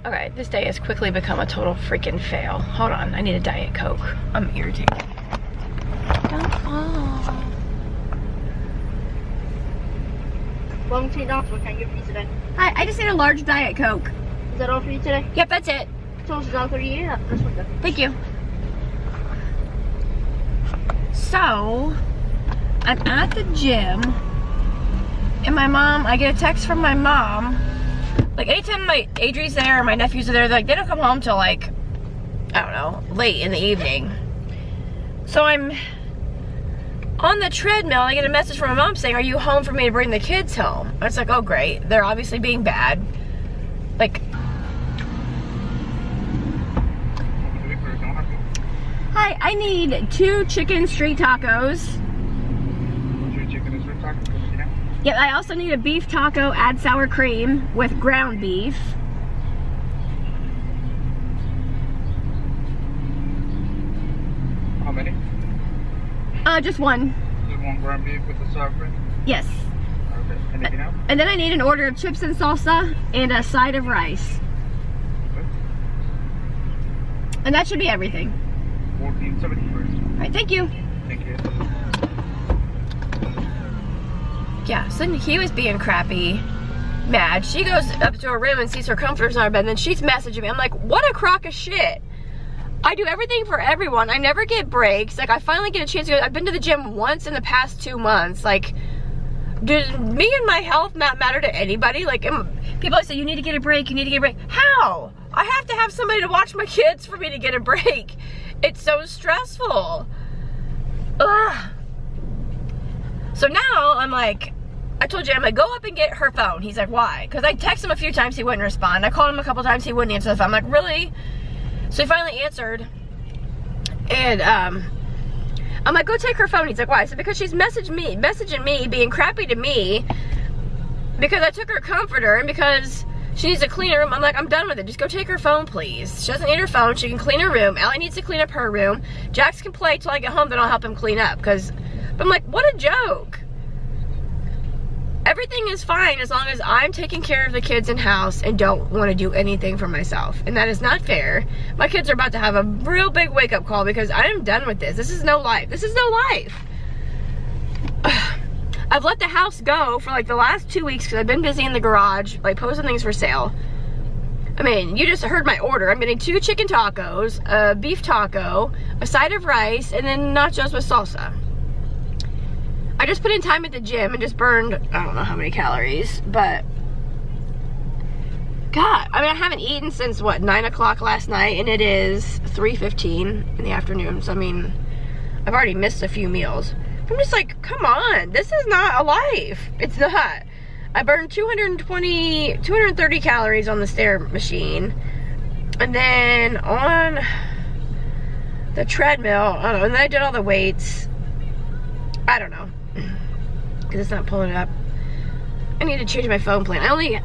Okay, this day has quickly become a total freaking fail. Hold on, I need a Diet Coke. I'm irritated. Don't fall. Welcome to McDonald's. What can I get for you today? Hi, I just need a large Diet Coke. Is that all for you today? Yep, that's it. Toast is $1.38. Yeah, this one good. Thank you. So, I'm at the gym, and I get a text from my mom. Like, anytime my Adri's there or my nephews are there, like, they don't come home till, like, I don't know, late in the evening. So I'm on the treadmill, and I get a message from my mom saying, are you home for me to bring the kids home? And it's like, oh, great. They're obviously being bad. Like, hi, I need 2 chicken street tacos. 2 chicken street tacos? Yeah, I also need a beef taco, add sour cream with ground beef. How many? Just one. Just 1 ground beef with the sour cream? Yes. Okay. Anything else? And then I need an order of chips and salsa and a side of rice. Okay. And that should be everything. $14.70 first. Alright, thank you. Thank you. Yeah, so then he was being crappy, mad. She goes up to her room and sees her comforters on her bed, and then she's messaging me. I'm like, what a crock of shit. I do everything for everyone. I never get breaks. Like, I finally get a chance to go. I've been to the gym once in the past 2 months. Like, does me and my health not matter to anybody? Like, people say, you need to get a break, you need to get a break. How? I have to have somebody to watch my kids for me to get a break. It's so stressful. Ugh. So now, I'm like, I told Jay, I'm like, go up and get her phone. He's like, why? Because I texted him a few times, he wouldn't respond. I called him a couple times, he wouldn't answer the phone. I'm like, really? So he finally answered. And I'm like, go take her phone. He's like, why? I said, because she's messaging me, being crappy to me, because I took her comforter, and because she needs to clean her room. I'm like, I'm done with it. Just go take her phone, please. She doesn't need her phone. She can clean her room. Allie needs to clean up her room. Jax can play till I get home, then I'll help him clean up. But I'm like, what a joke. Everything is fine as long as I'm taking care of the kids in house and don't want to do anything for myself. And that is not fair. My kids are about to have a real big wake-up call because I am done with this. This is no life. This is no life. I've let the house go for like the last 2 weeks because I've been busy in the garage, like posting things for sale. I mean, you just heard my order. I'm getting 2 chicken tacos, a beef taco, a side of rice, and then nachos with salsa. I just put in time at the gym and just burned, I don't know how many calories, but God, I mean, I haven't eaten since what, 9 o'clock last night, and it is 3:15 in the afternoon. So I mean, I've already missed a few meals. I'm just like, come on, this is not a life. It's not. I burned 230 calories on the stair machine, and then on the treadmill, I don't know, and then I did all the weights. I don't know, because it's not pulling it up. I need to change my phone plan.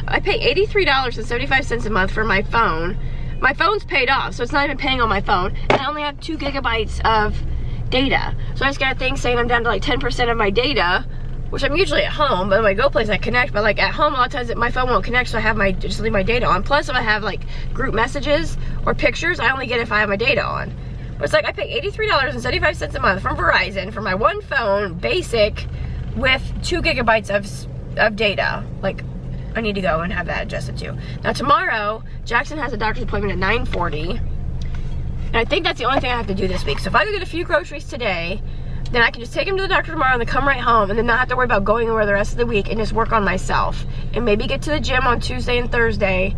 I pay $83.75 a month for my phone. My phone's paid off, so it's not even paying on my phone, and I only have 2 gigabytes of data. So I just got a thing saying I'm down to like 10% of my data, which I'm usually at home, but when I go place I connect, but like at home a lot of times my phone won't connect, so I have just leave my data on. Plus if I have like group messages or pictures, I only get if I have my data on. But it's like I pay $83.75 a month from Verizon for my one phone, basic, with 2 gigabytes of data. Like, I need to go and have that adjusted too. Now tomorrow, Jackson has a doctor's appointment at 9:40. And I think that's the only thing I have to do this week. So if I go get a few groceries today, then I can just take him to the doctor tomorrow and then come right home and then not have to worry about going anywhere the rest of the week and just work on myself. And maybe get to the gym on Tuesday and Thursday,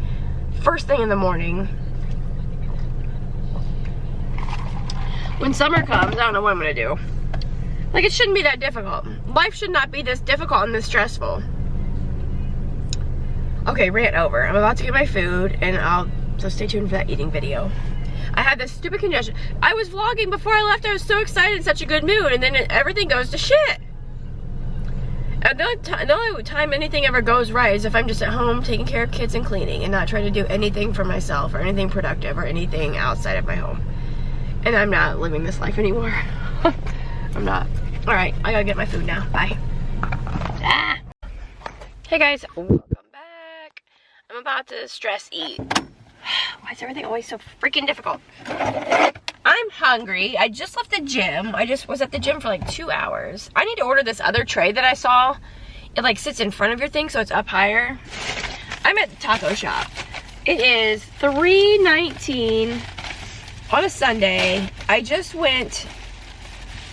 first thing in the morning. When summer comes, I don't know what I'm gonna do. Like, it shouldn't be that difficult. Life should not be this difficult and this stressful. Okay, rant over. I'm about to get my food, and so stay tuned for that eating video. I had this stupid congestion. I was vlogging before I left. I was so excited, in such a good mood, and then everything goes to shit. And the only time anything ever goes right is if I'm just at home taking care of kids and cleaning and not trying to do anything for myself or anything productive or anything outside of my home. And I'm not living this life anymore. I'm not. All right, I gotta get my food now. Bye. Ah. Hey guys, welcome back. I'm about to stress eat. Why is everything always so freaking difficult? I'm hungry. I just left the gym. I just was at the gym for like 2 hours. I need to order this other tray that I saw. It like sits in front of your thing, so it's up higher. I'm at the taco shop. It is $3.19 on a Sunday. I just went,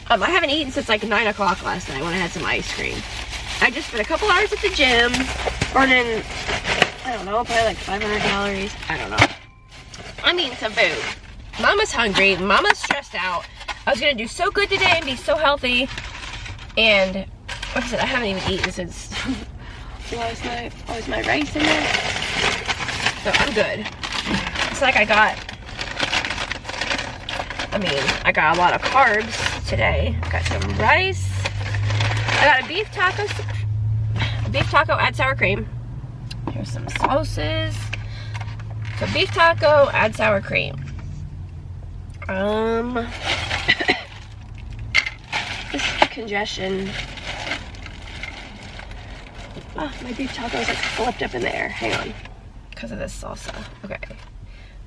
I haven't eaten since like 9 o'clock last night when I had some ice cream. I just spent a couple hours at the gym, burning, I don't know, probably like 500 calories. I don't know. I'm eating some food. Mama's hungry. Mama's stressed out. I was gonna do so good today and be so healthy. And like I said, I haven't even eaten since last night. Oh, is my rice in there? So I'm good. It's like I got a lot of carbs today. Got some rice. I got a beef taco, add sour cream. Here's some sauces. So beef taco, add sour cream. This congestion. Oh, my beef taco is like flipped up in there. Hang on. Because of this salsa. Okay.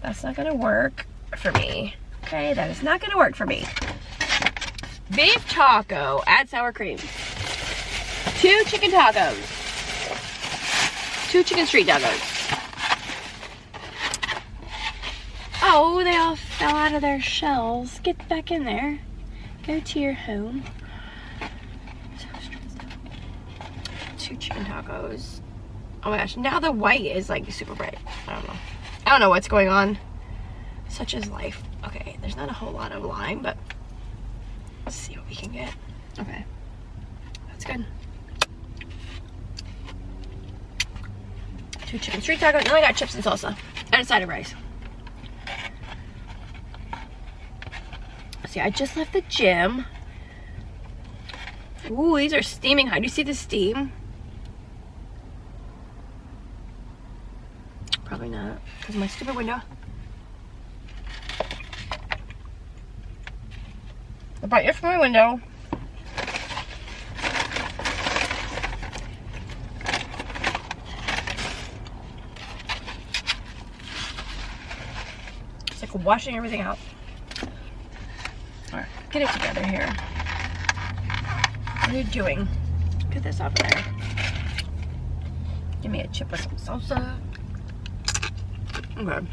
That's not gonna work for me. Okay, that is not gonna work for me. Beef taco, add sour cream. 2 chicken tacos. 2 chicken street tacos. Oh, they all fell out of their shells. Get back in there. Go to your home. So stressed out. 2 chicken tacos. Oh my gosh, now the white is like super bright. I don't know what's going on. Such is life. Okay, there's not a whole lot of lime, but let's see what we can get. Okay, that's good. 2 chicken street tacos. Now I got chips and salsa and a side of rice. See, I just left the gym. Ooh, these are steaming hot. Do you see the steam? Probably not, because of my stupid window. I brought you from my window. It's like washing everything out. All right, get it together here. What are you doing? Get this off there. Give me a chip with some salsa. Okay.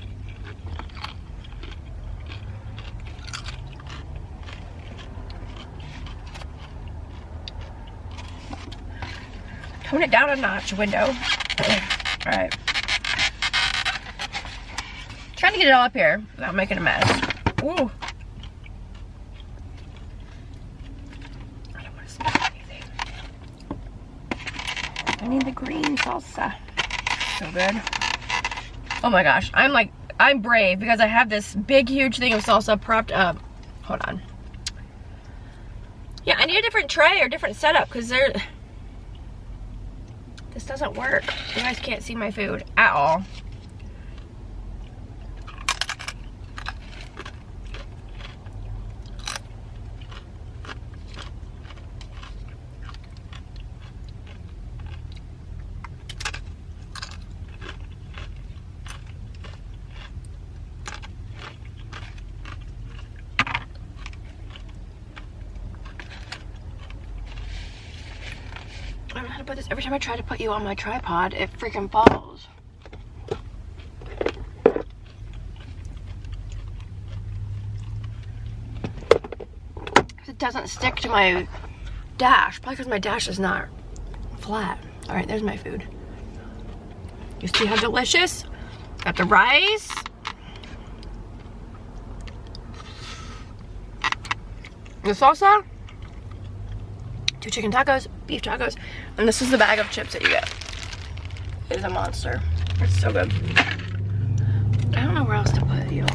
Tone it down a notch, window. Alright. Trying to get it all up here without making a mess. Ooh. I don't want to spill anything. I need the green salsa. So good. Oh my gosh, I'm brave because I have this big, huge thing of salsa propped up. Hold on. Yeah, I need a different tray or different setup because this doesn't work. You guys can't see my food at all. I don't know how to put this. Every time I try to put you on my tripod, it freaking falls. It doesn't stick to my dash. Probably because my dash is not flat. All right, there's my food. You see how delicious? Got the rice. The salsa. 2 chicken tacos, beef tacos, and this is the bag of chips that you get. It is a monster. It's so good. I don't know where else to put you.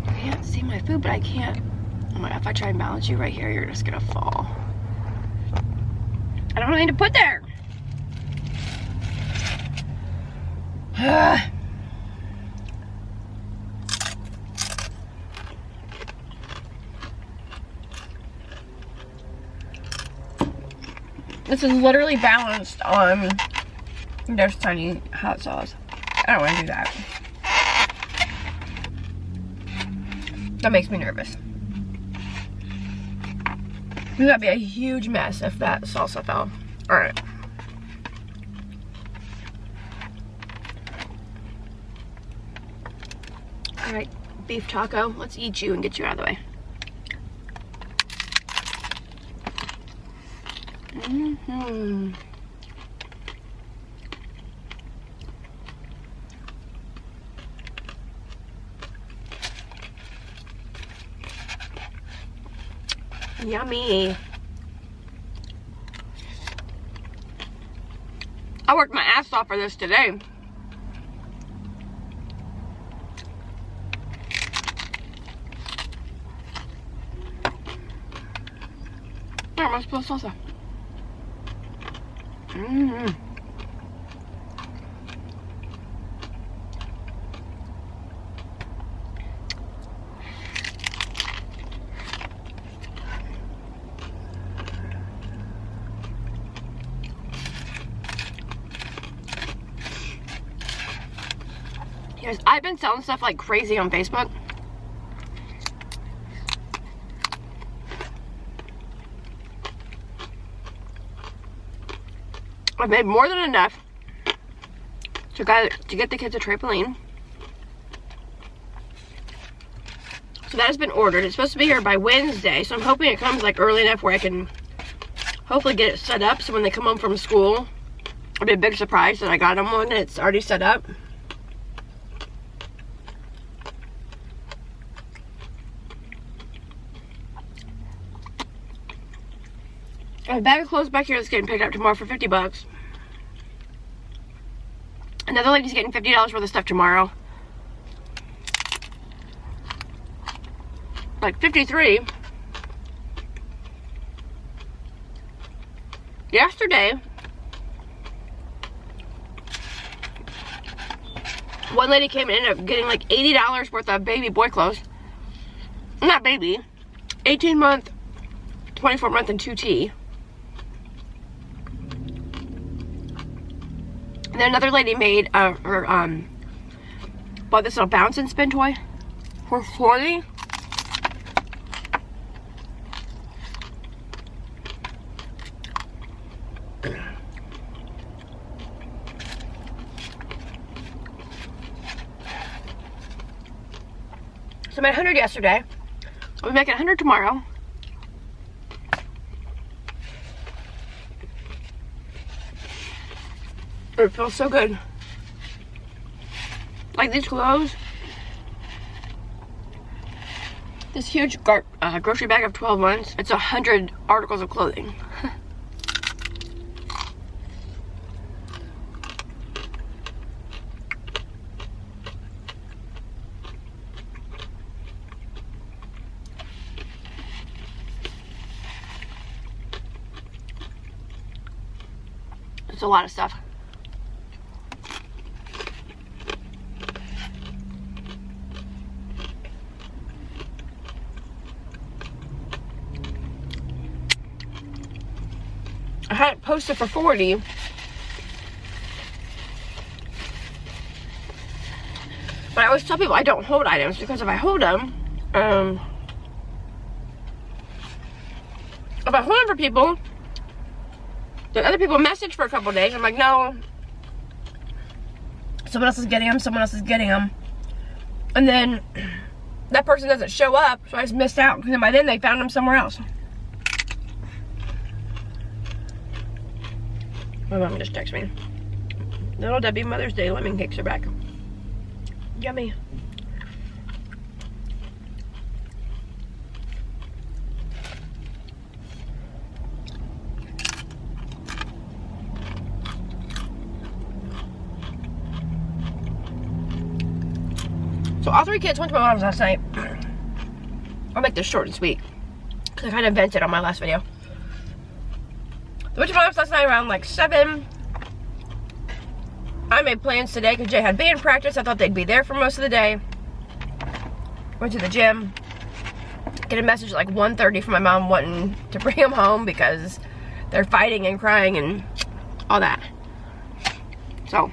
I can't see my food, but I can't. Oh my God, if I try and balance you right here, you're just gonna fall. I don't know anything to put there. This is literally balanced on there's tiny hot sauce. I don't want to do that. That makes me nervous. That'd be a huge mess if that salsa fell. Alright. Alright, beef taco. Let's eat you and get you out of the way. Mm-hmm. Yummy. I worked my ass off for this today. Where am I supposed to salsa? Guys, I've been selling stuff like crazy on Facebook. I've made more than enough to get the kids a trampoline. So that has been ordered. It's supposed to be here by Wednesday, so I'm hoping it comes like early enough where I can hopefully get it set up so when they come home from school, it'll be a big surprise that I got them one and it's already set up. I have a bag of clothes back here that's getting picked up tomorrow for 50 bucks. Another lady's getting $50 worth of stuff tomorrow. Like 53. Yesterday, one lady came and ended up getting like $80 worth of baby boy clothes. Not baby. 18-month, 24-month, and 2T. And then another lady made bought this little bounce and spin toy for $40. So I made 100 yesterday. I'll be making 100 tomorrow. It feels so good. Like these clothes. This huge grocery bag of 12 months. It's 100 articles of clothing. It's a lot of stuff. I had it posted for 40. But I always tell people I don't hold items because if I hold them, if I hold them for people, then other people message for a couple days. I'm like, no, someone else is getting them, someone else is getting them. And then that person doesn't show up, so I just missed out. Because by then they found them somewhere else. My mom just texted me. Little Debbie Mother's Day lemon cakes are back. Yummy. So all three kids went to my mom's last night. I'll make this short and sweet because I kind of vented on my last video. I went to my mom's last night around like 7. I made plans today because Jay had band practice. I thought they'd be there for most of the day. Went to the gym. Get a message at like 1:30 from my mom wanting to bring him home because they're fighting and crying and all that. So,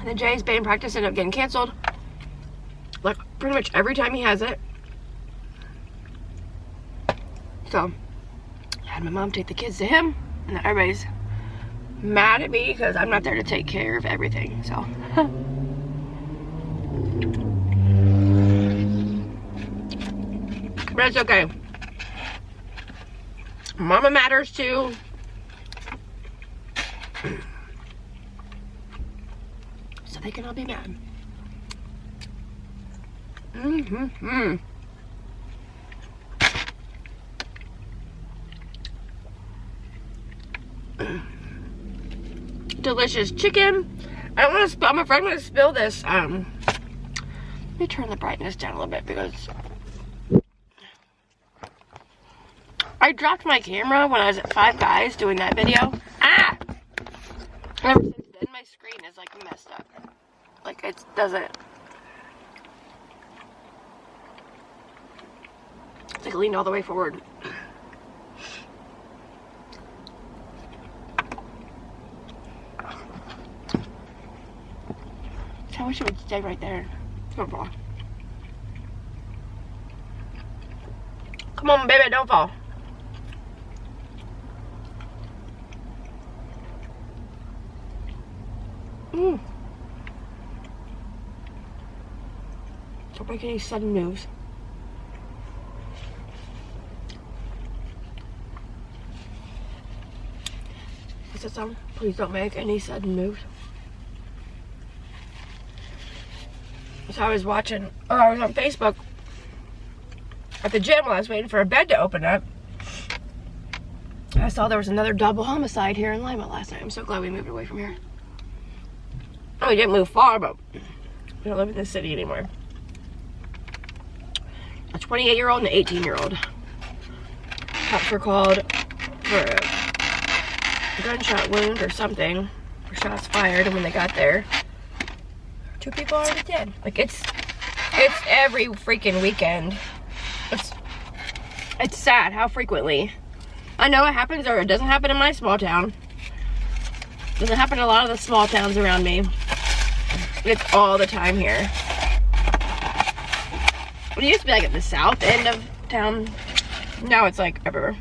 And then Jay's band practice ended up getting canceled. Like, pretty much every time he has it. So, I had my mom take the kids to him. And everybody's mad at me because I'm not there to take care of everything, so. But it's okay. Mama matters too. So they can all be mad. Delicious chicken. I don't want to spill. I'm afraid I'm going to spill this. Let me turn the brightness down a little bit because I dropped my camera when I was at Five Guys doing that video. Ah! Ever since then, my screen is like messed up. Like it doesn't. It's like leaned all the way forward. I wish it would stay right there. Don't fall. Come on, baby, don't fall. Don't make any sudden moves. What's that song? Please don't make any sudden moves. So I was watching, or I was on Facebook at the gym while I was waiting for a bed to open up. I saw there was another double homicide here in Lima last night. I'm so glad we moved away from here. Oh, we didn't move far, but we don't live in this city anymore. A 28-year-old and an 18-year-old. Cops were called for a gunshot wound or something, or shots fired, and when they got there, 2 people already dead. Like it's every freaking weekend. It's sad how frequently. I know it happens, or it doesn't happen in my small town. It doesn't happen in a lot of the small towns around me. It's all the time here. It used to be like at the south end of town. Now it's like everywhere.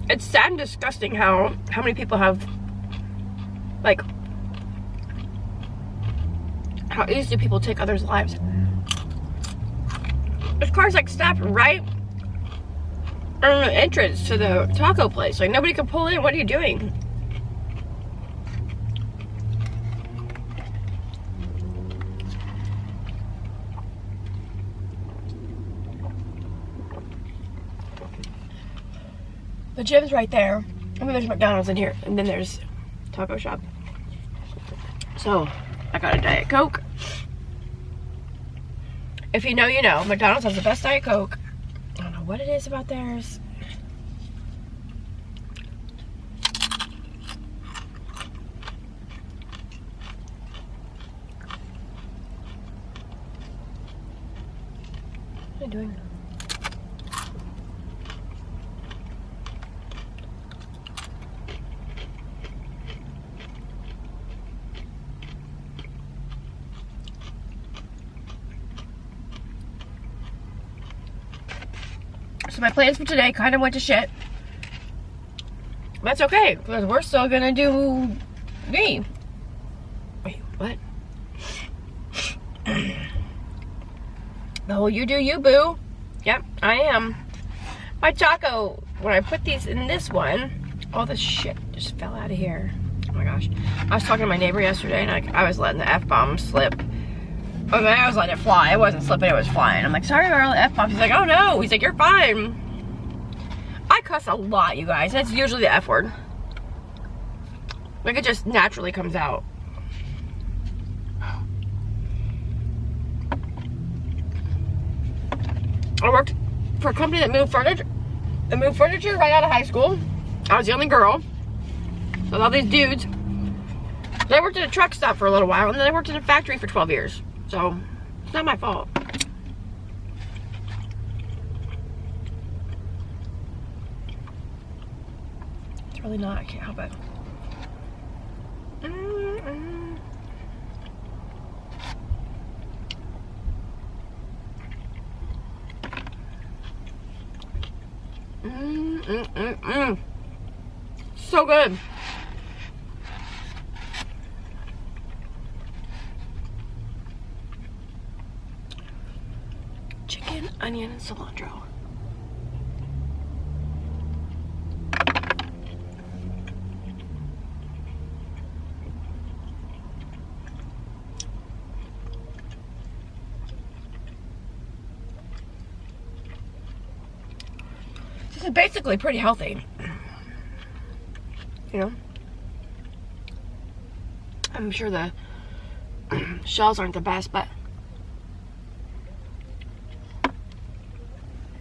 It's sad and disgusting how many people have, like, how easily people take others' lives. This car's like stopped right on the entrance to the taco place. Like nobody can pull in. What are you doing? The gym's right there. And then there's McDonald's in here. And then there's taco shop. So, I got a Diet Coke. If you know, you know. McDonald's has the best Diet Coke. I don't know what it is about theirs. What are you doing? So my plans for today kind of went to shit. That's okay, because we're still gonna do me. Wait, what? Oh, you do you, boo. Yep, I am. My taco, when I put these in this one, all this shit just fell out of here. Oh my gosh. I was talking to my neighbor yesterday, and I was letting the F-bomb slip. I mean, I was letting it fly. It wasn't slipping, it was flying. I'm like, sorry about all the F-bombs. He's like, oh no. He's like, you're fine. I cuss a lot, you guys. That's usually the F word. Like, it just naturally comes out. I worked for a company that moved furniture. That moved furniture right out of high school. I was the only girl. So all these dudes. They worked at a truck stop for a little while, and then I worked in a factory for 12 years. So, It's not my fault. It's really not. I can't help it. So good. Chicken, onion, and cilantro. This is basically pretty healthy. You know? I'm sure the shells aren't the best, but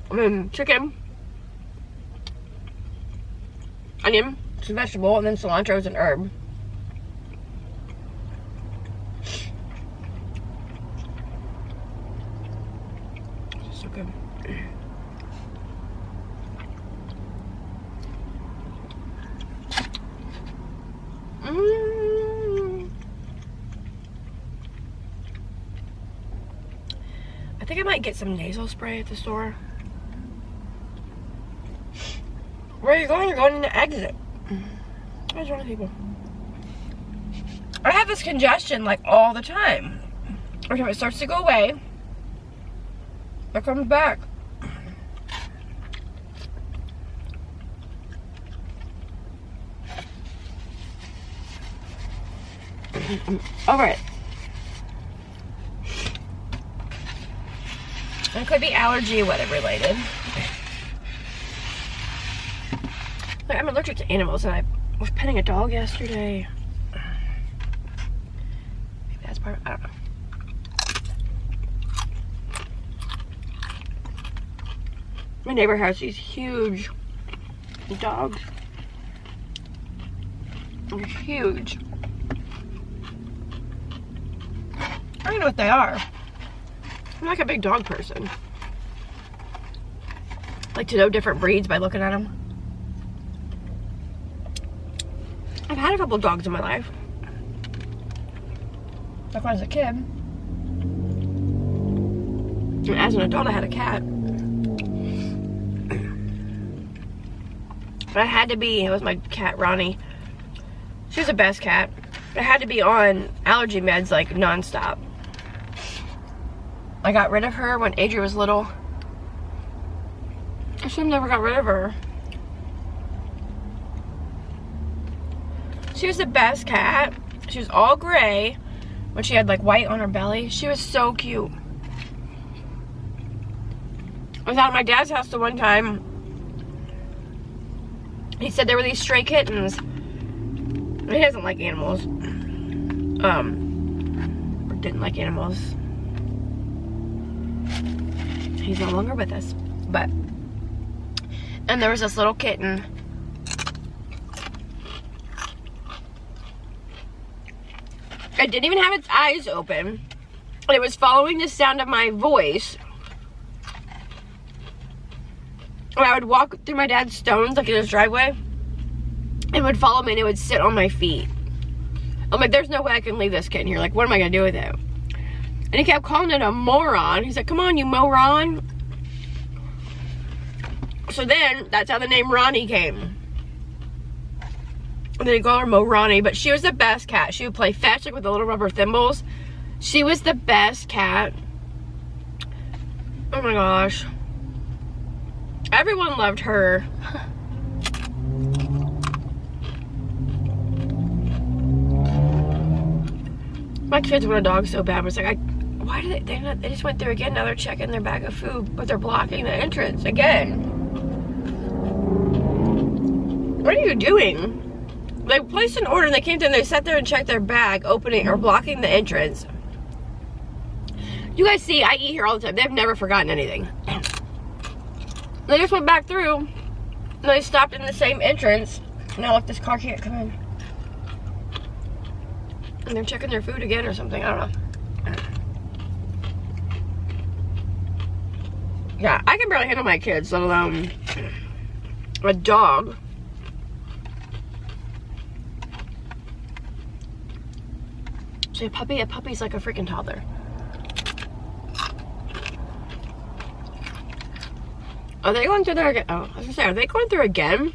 I mean, chicken, onion, it's a vegetable, and then cilantro is an herb. It's so good. I think I might get some nasal spray at the store. Where are you going? You're going in the exit. Where's one of the people? I have this congestion like all the time. Okay, it starts to go away, it comes back. Over it. It could be allergy or weather related. Like, I'm allergic to animals, and I was petting a dog yesterday. Maybe that's part of, I don't know. My neighbor has these huge dogs. They're huge. I don't know what they are. I'm like a big dog person. I like to know different breeds by looking at them. I've had a couple of dogs in my life. Like when I was a kid. And as an adult, I had a cat. But I had to be, it was my cat, Ronnie. She was the best cat. I had to be on allergy meds like non-stop. I got rid of her when Adria was little. I should have never got rid of her. She was the best cat. She was all gray, but she had like white on her belly. She was so cute. I was out at my dad's house the one time. He said there were these stray kittens. He doesn't like animals. Or didn't like animals. He's no longer with us. But, and there was this little kitten. It didn't even have its eyes open. It was following the sound of my voice. And I would walk through my dad's stones, like in his driveway. It would follow me and it would sit on my feet. I'm like, there's no way I can leave this kitten here. Like, what am I gonna do with it? And he kept calling it a moron. He's like, come on, you moron. So then, that's how the name Ronnie came. And then he called her Mo Ronnie, but she was the best cat. She would play fetch like with the little rubber thimbles. She was the best cat. Oh my gosh. Everyone loved her. My kids want a dog so bad. I was like, why did they just went through again. Now they're checking their bag of food, but they're blocking the entrance again. What are you doing? They placed an order and they came through and they sat there and checked their bag, opening or blocking the entrance. You guys see, I eat here all the time. They've never forgotten anything. They just went back through and they stopped in the same entrance. Now look, this car can't come in. And they're checking their food again or something. I don't know. Yeah, I can barely handle my kids, let alone a dog. So a puppy's like a freaking toddler. Are they going through there again? Oh, I was gonna say, are they going through again?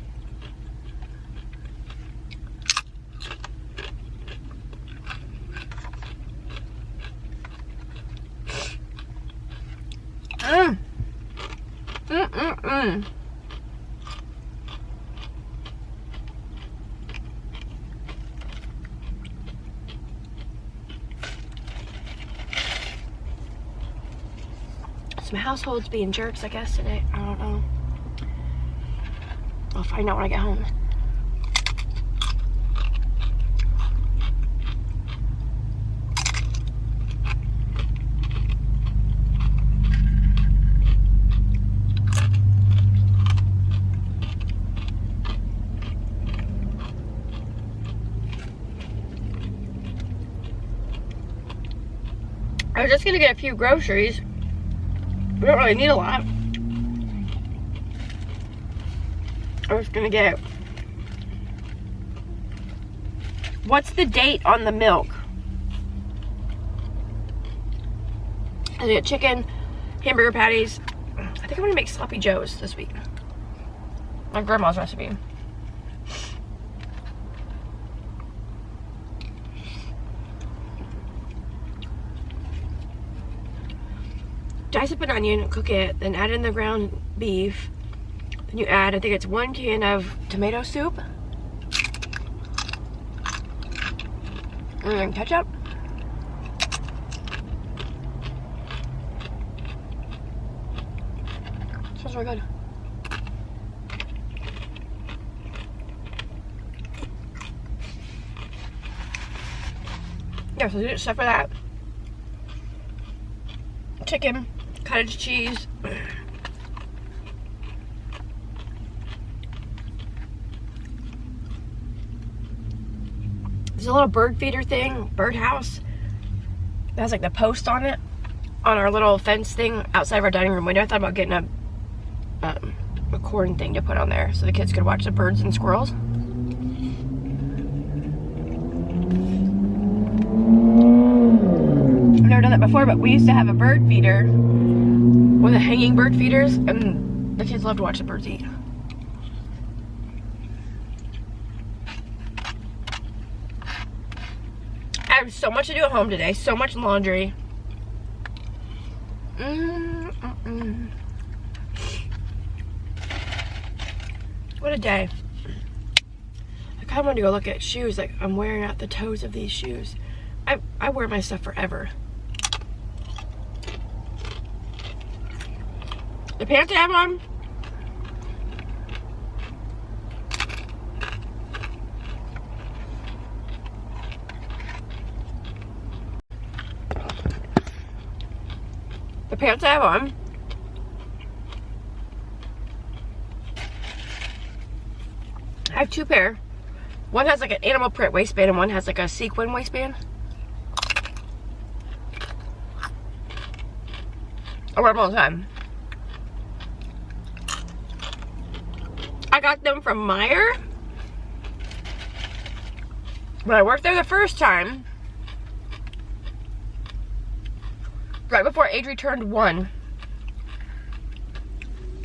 Some households being jerks, I guess, today. I don't know. I'll find out when I get home. I was just gonna get a few groceries. We don't really need a lot. I was gonna get... What's the date on the milk? I get chicken, hamburger patties. I think I'm gonna make sloppy joes this week. My grandma's recipe. Dice up an onion, cook it, then add in the ground beef. Then you add, I think it's 1 can of tomato soup. And then ketchup. Smells really good. Yeah, so do stuff for that. Chicken, cottage cheese. There's a little bird feeder thing, bird house. It has like the post on it, on our little fence thing outside of our dining room window. I thought about getting a corn thing to put on there so the kids could watch the birds and squirrels. I've never done that before, but we used to have a bird feeder with a hanging bird feeders, and the kids love to watch the birds eat. I have so much to do at home today, so much laundry. What a day. I kind of want to go look at shoes. Like, I'm wearing out the toes of these shoes. I wear my stuff forever. The pants I have on, I have 2 pair. One has like an animal print waistband and one has like a sequin waistband. I wear them all the time. I got them from Meyer when I worked there the first time, right before Adri turned 1.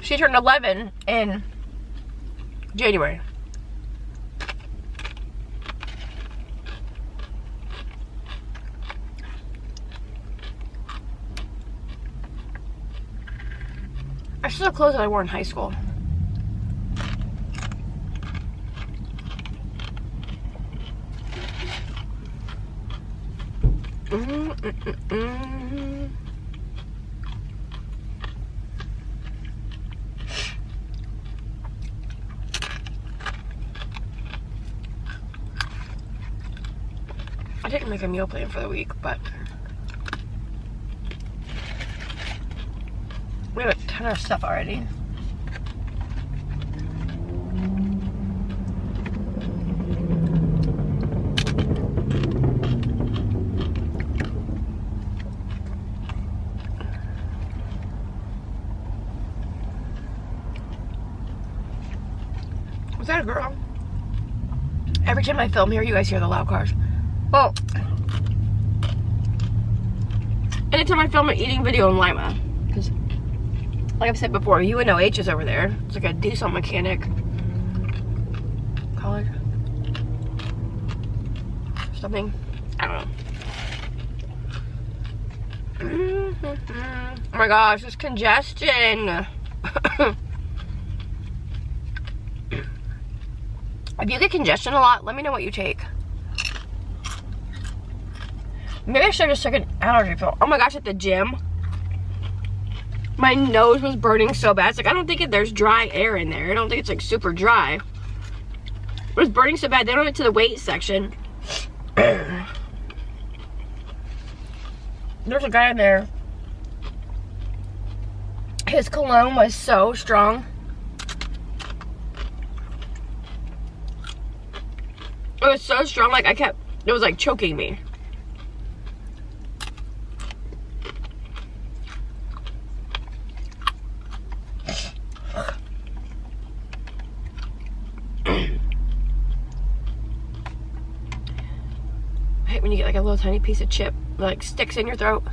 She turned 11 in January. I still have clothes that I wore in high school. I didn't make a meal plan for the week, but we have a ton of stuff already. said, girl. Every time I film here, you guys hear the loud cars. Well, anytime I film an eating video in Lima, because like I've said before, UNOH is over there. It's like a diesel mechanic college. Something. I don't know. Oh my gosh, there's congestion. If you get congestion a lot, let me know what you take. Maybe I should have just took an allergy pill. Oh my gosh, at the gym, my nose was burning so bad. It's like, I don't think there's dry air in there. I don't think it's like super dry. It was burning so bad. Then I went to the weight section. There's a guy in there. His cologne was so strong. It was so strong, like it was like choking me. I hate when you get like a little tiny piece of chip that like sticks in your throat.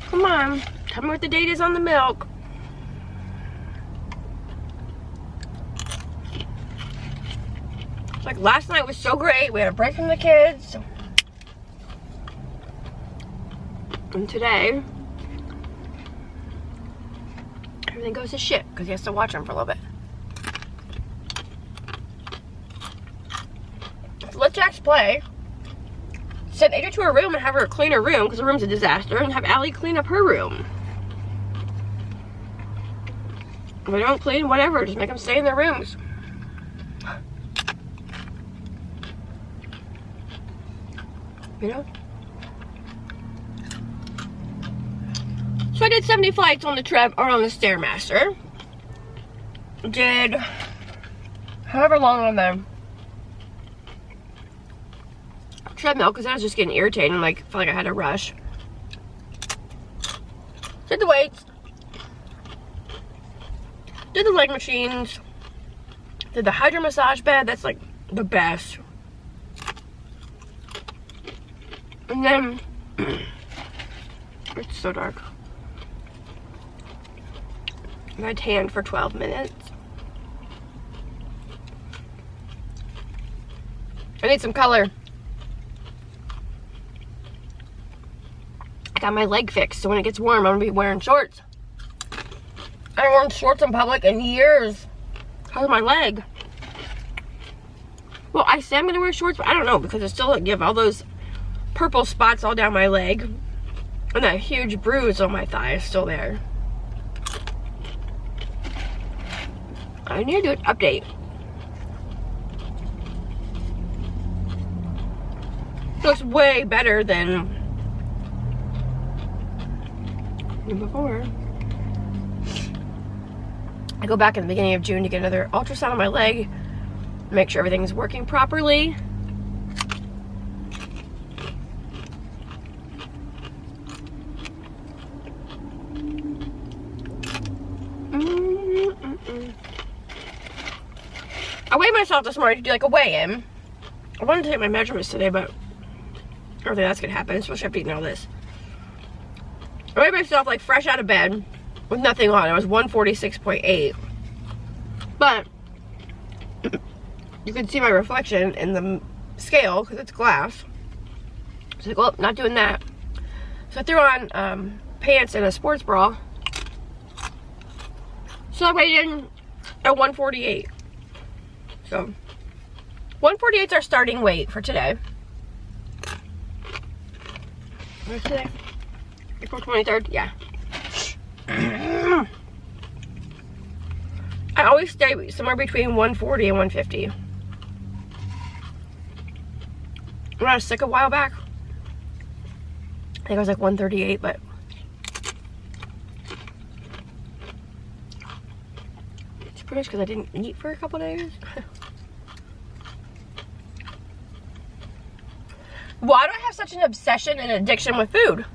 Come on, tell me what the date is on the milk. Like last night was so great. We had a break from the kids. And today, everything goes to shit because he has to watch them for a little bit. So let Jax play. Send Adria to her room and have her clean her room because the room's a disaster, and have Allie clean up her room. If they don't clean, whatever, just make them stay in their rooms. You know? So I did 70 flights on the on the Stairmaster. Did however long on the treadmill because I was just getting irritated and like felt like I had to rush. Did the weights. Did the leg machines. Did the hydro massage bed. That's like the best. And then it's so dark. And I tanned for 12 minutes. I need some color. I got my leg fixed, so when it gets warm, I'm gonna be wearing shorts. I haven't worn shorts in public in years. How's my leg? Well, I say I'm gonna wear shorts, but I don't know because it's still like give all those purple spots all down my leg, and that huge bruise on my thigh is still there. I need to do an update. Looks way better than before. I go back in the beginning of June to get another ultrasound on my leg, make sure everything's working properly. I weighed myself this morning to do like a weigh-in. I wanted to take my measurements today, but I don't think that's gonna happen, especially after eating all this. I weighed myself like fresh out of bed with nothing on. It was 146.8. But you can see my reflection in the scale because it's glass. It's like, well, not doing that. So I threw on pants and a sports bra. So I weighed in at 148. So 148 is our starting weight for today. What's today? April 23rd? Yeah. I always stay somewhere between 140 and 150. When I was sick a while back, I think I was like 138, but it's pretty much because I didn't eat for a couple days. Why do I have such an obsession and addiction with food?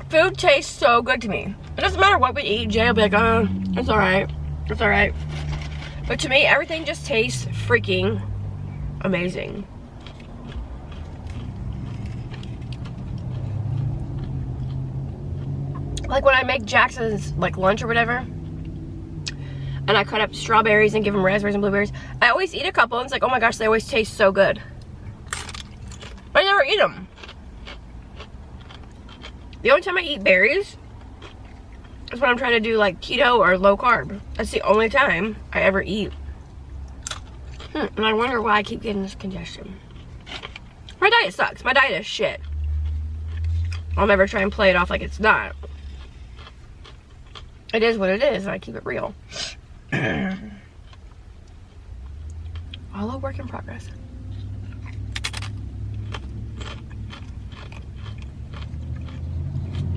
Food tastes so good to me. It doesn't matter what we eat. Jay will be like, oh, it's alright. It's alright. But to me, everything just tastes freaking amazing. Like when I make Jackson's like lunch or whatever, and I cut up strawberries and give him raspberries and blueberries, I always eat a couple and it's like, oh my gosh, they always taste so good. But I never eat them. The only time I eat berries is when I'm trying to do like keto or low carb. That's the only time I ever eat. And I wonder why I keep getting this congestion. My diet sucks. My diet is shit. I'll never try and play it off like it's not. It is what it is, and I keep it real. All a work in progress.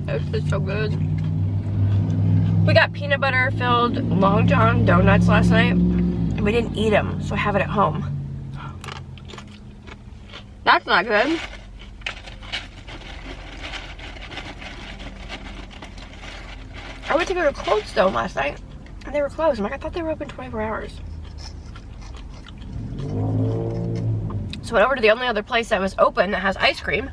This is so good. We got peanut butter filled Long John donuts last night, and we didn't eat them, so I have it at home. That's not good. I went to go to Cold Stone last night, and they were closed. I'm like, I thought they were open 24 hours. So I went over to the only other place that was open that has ice cream.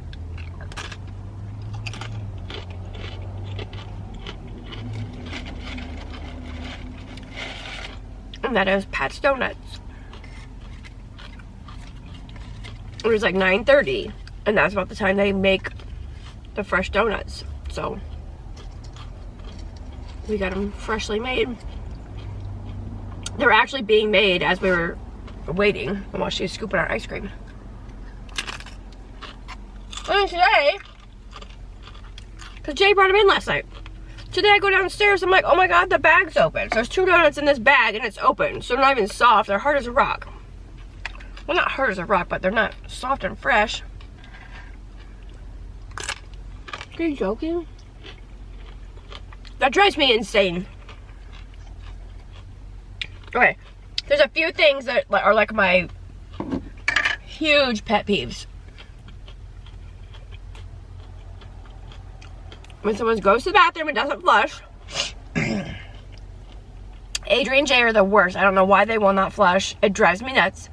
And that is Pat's Donuts. It was like 9:30, and that's about the time they make the fresh donuts. So we got them freshly made. They were actually being made as we were waiting while she was scooping our ice cream. And today, because Jay brought them in last night. Today I go downstairs, I'm like, oh my god, the bag's open. So there's 2 donuts in this bag and it's open. So they're not even soft, they're hard as a rock. Well, not hard as a rock, but they're not soft and fresh. Are you joking? That drives me insane. Okay, there's a few things that are like my huge pet peeves. When someone goes to the bathroom and doesn't flush. Adrian and Jay are the worst. I don't know why they will not flush. It drives me nuts.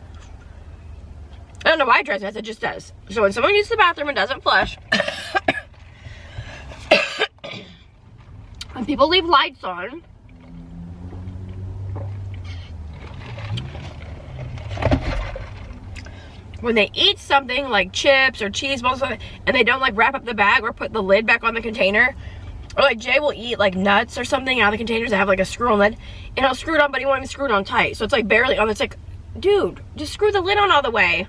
I don't know why it drives me nuts, it just does. So when someone uses the bathroom and doesn't flush, when people leave lights on, when they eat something like chips or cheese balls and they don't like wrap up the bag or put the lid back on the container, or like Jay will eat like nuts or something out of the containers that have like a screw on lid, and he'll screw it on, but he won't even screw it on tight, so it's like barely on. It's like, dude, just screw the lid on all the way.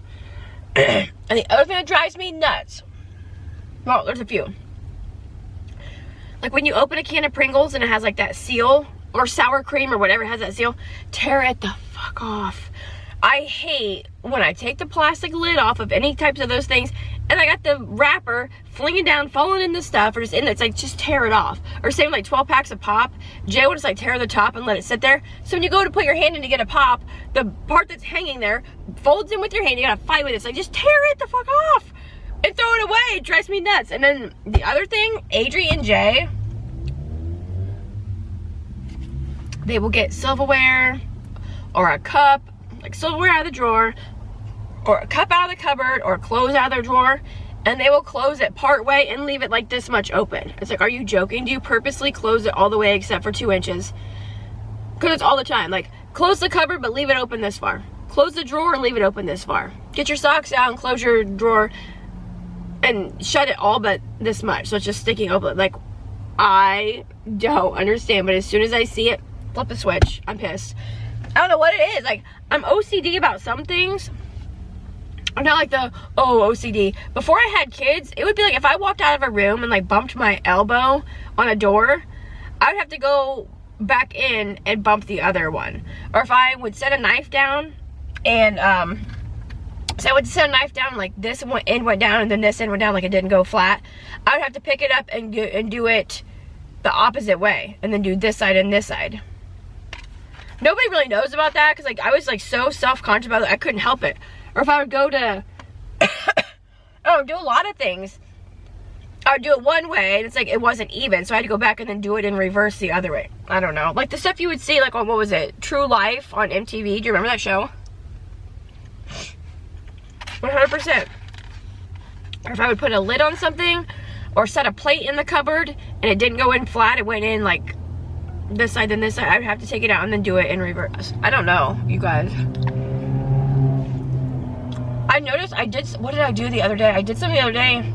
And the other thing that drives me nuts, well, there's a few, like when you open a can of Pringles and it has like that seal, or sour cream or whatever has that seal, tear it the fuck off. I hate when I take the plastic lid off of any types of those things and I got the wrapper flinging down, falling into stuff, or just in there. It's like, just tear it off. Or same like 12 packs of pop. Jay will just like tear the top and let it sit there. So when you go to put your hand in to get a pop, the part that's hanging there folds in with your hand. You gotta fight with it. It's like, just tear it the fuck off and throw it away. It drives me nuts. And then the other thing, Adrian and Jay, they will get silverware or a cup, like silverware out of the drawer, or a cup out of the cupboard, or clothes out of their drawer, and they will close it part way and leave it like this much open. It's like, are you joking? Do you purposely close it all the way except for 2 inches? Because it's all the time. Like, close the cupboard but leave it open this far. Close the drawer and leave it open this far. Get your socks out and close your drawer and shut it all but this much, so it's just sticking open. Like, I don't understand, but as soon as I see it, flip the switch. I'm pissed. I don't know what it is. Like, I'm OCD about some things. I'm not like the, oh, OCD. Before I had kids, it would be like if I walked out of a room and like bumped my elbow on a door, I would have to go back in and bump the other one. Or if I would set a knife down and, so I would set a knife down like this end went down and then this end went down, like it didn't go flat. I would have to pick it up and do it the opposite way and then do this side and this side. Nobody really knows about that because like I was like so self-conscious about it, I couldn't help it. Or if I would go to do a lot of things I would do it one way, and it's like it wasn't even, so I had to go back and then do it in reverse the other way. I don't know. Like the stuff you would see, like on, what was it? True Life on MTV. Do you remember that show? 100%. Or if I would put a lid on something, or set a plate in the cupboard, and it didn't go in flat, it went in like this side, then this side, I would have to take it out and then do it in reverse. I don't know, you guys. I noticed I did, what did I do the other day? I did something the other day.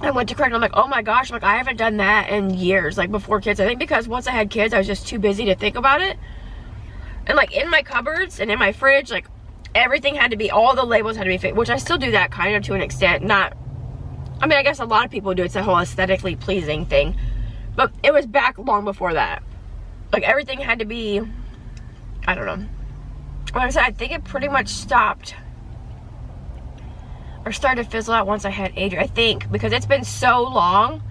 I went to correct and I'm like, oh my gosh, like I haven't done that in years, like before kids. I think because once I had kids, I was just too busy to think about it. And like in my cupboards and in my fridge, like everything had to be, all the labels had to be fixed, which I still do that kind of to an extent. Not, I mean, I guess a lot of people do. It's a whole aesthetically pleasing thing. But it was back long before that. Like everything had to be, I don't know. Like I said, I think it pretty much stopped or started to fizzle out once I had Adrian, I think, because it's been so long.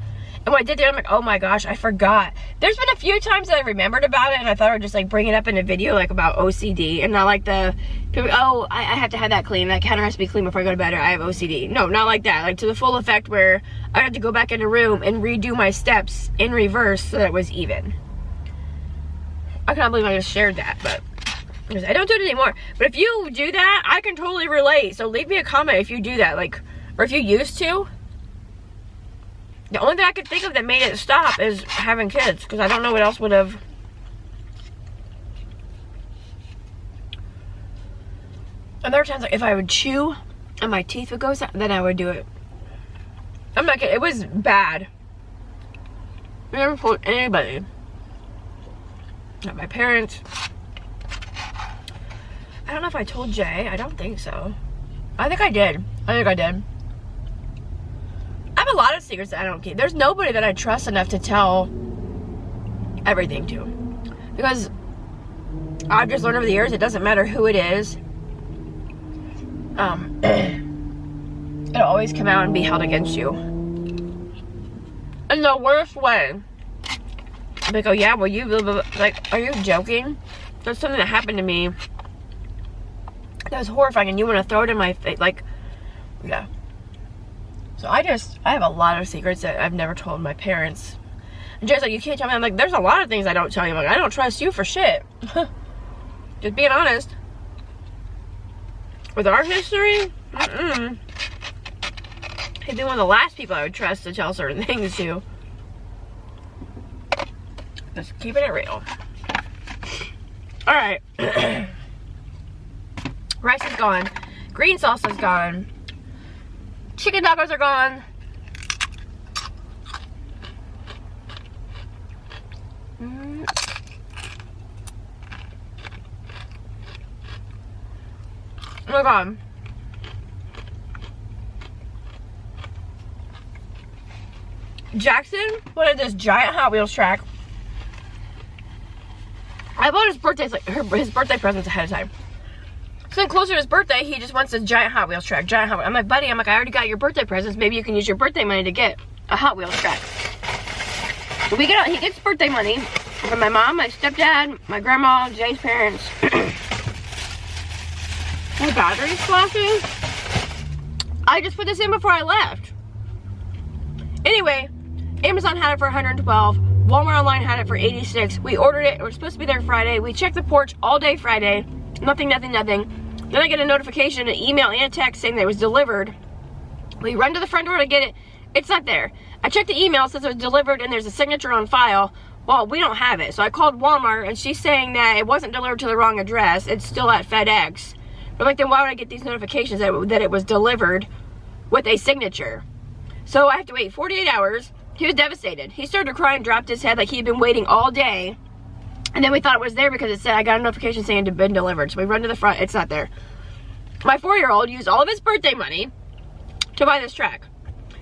And when I did that, I'm like, oh my gosh, I forgot. There's been a few times that I remembered about it, and I thought I would just like bring it up in a video, like about OCD, and not like the, oh, I have to have that clean, that counter has to be clean before I go to bed, or I have OCD. No, not like that. Like to the full effect where I had to go back in the room and redo my steps in reverse so that it was even. I can't believe I just shared that, but I don't do it anymore. But if you do that, I can totally relate. So leave me a comment if you do that, like, or if you used to. The only thing I could think of that made it stop is having kids, because I don't know what else would have. And there were times like if I would chew and my teeth would go, then I would do it. I'm not kidding. It was bad. I never told anybody. Not my parents. I don't know if I told Jay. I don't think so. I think I did. I have a lot of secrets that I don't keep. There's nobody that I trust enough to tell everything to. Because I've just learned over the years, it doesn't matter who it is. It'll always come out and be held against you. In the worst way. Like, oh yeah, well you, like, are you joking? There's something that happened to me that was horrifying and you want to throw it in my face, like, yeah. So I have a lot of secrets that I've never told my parents. And Jay's like, you can't tell me. I'm like, there's a lot of things I don't tell you. I'm like, I don't trust you for shit. Just being honest. With our history, he'd be one of the last people I would trust to tell certain things to. Just keeping it real. Alright. Rice is gone. Green salsa is gone. Chicken tacos are gone. Oh my god. Jackson wanted this giant Hot Wheels track. I bought his birthday, like his birthday presents ahead of time. So then closer to his birthday, he just wants this giant Hot Wheels track. Giant Hot Wheels. I'm like, buddy, I already got your birthday presents. Maybe you can use your birthday money to get a Hot Wheels track. So he gets birthday money from my mom, my stepdad, my grandma, Jay's parents. My battery's flashing. I just put this in before I left. Anyway, Amazon had it for $112. Walmart online had it for $86. We ordered it. It was supposed to be there Friday. We checked the porch all day Friday. Nothing. Then I get a notification, an email and a text saying that it was delivered. We run to the front door to get it. It's not there. I checked the email, it says it was delivered and there's a signature on file. Well, we don't have it. So I called Walmart and she's saying that it wasn't delivered to the wrong address. It's still at FedEx. But like, then why would I get these notifications that it was delivered with a signature? So I have to wait 48 hours. He was devastated. He started to cry and dropped his head like he'd been waiting all day. And then we thought it was there because it said I got a notification saying it had been delivered. So we run to the front. It's not there. My 4-year-old used all of his birthday money to buy this track.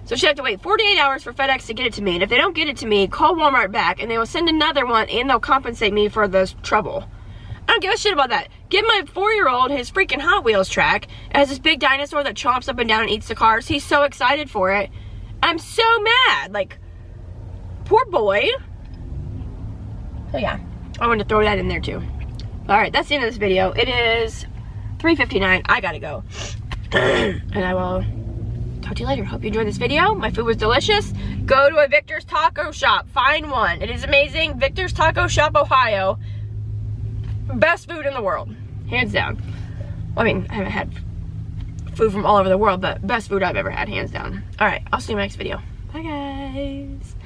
So she had to wait 48 hours for FedEx to get it to me. And if they don't get it to me, call Walmart back and they will send another one and they'll compensate me for this trouble. I don't give a shit about that. Give my 4-year-old his freaking Hot Wheels track. It has this big dinosaur that chomps up and down and eats the cars. He's so excited for it. I'm so mad. Like, poor boy. So yeah. I wanted to throw that in there too. Alright, that's the end of this video. It is 3:59. I gotta go. And I will talk to you later. Hope you enjoyed this video. My food was delicious. Go to a Victor's Taco Shop. Find one. It is amazing. Victor's Taco Shop, Ohio. Best food in the world. Hands down. Well, I mean, I haven't had food from all over the world, but best food I've ever had, hands down. All right, I'll see you in my next video. Bye, guys.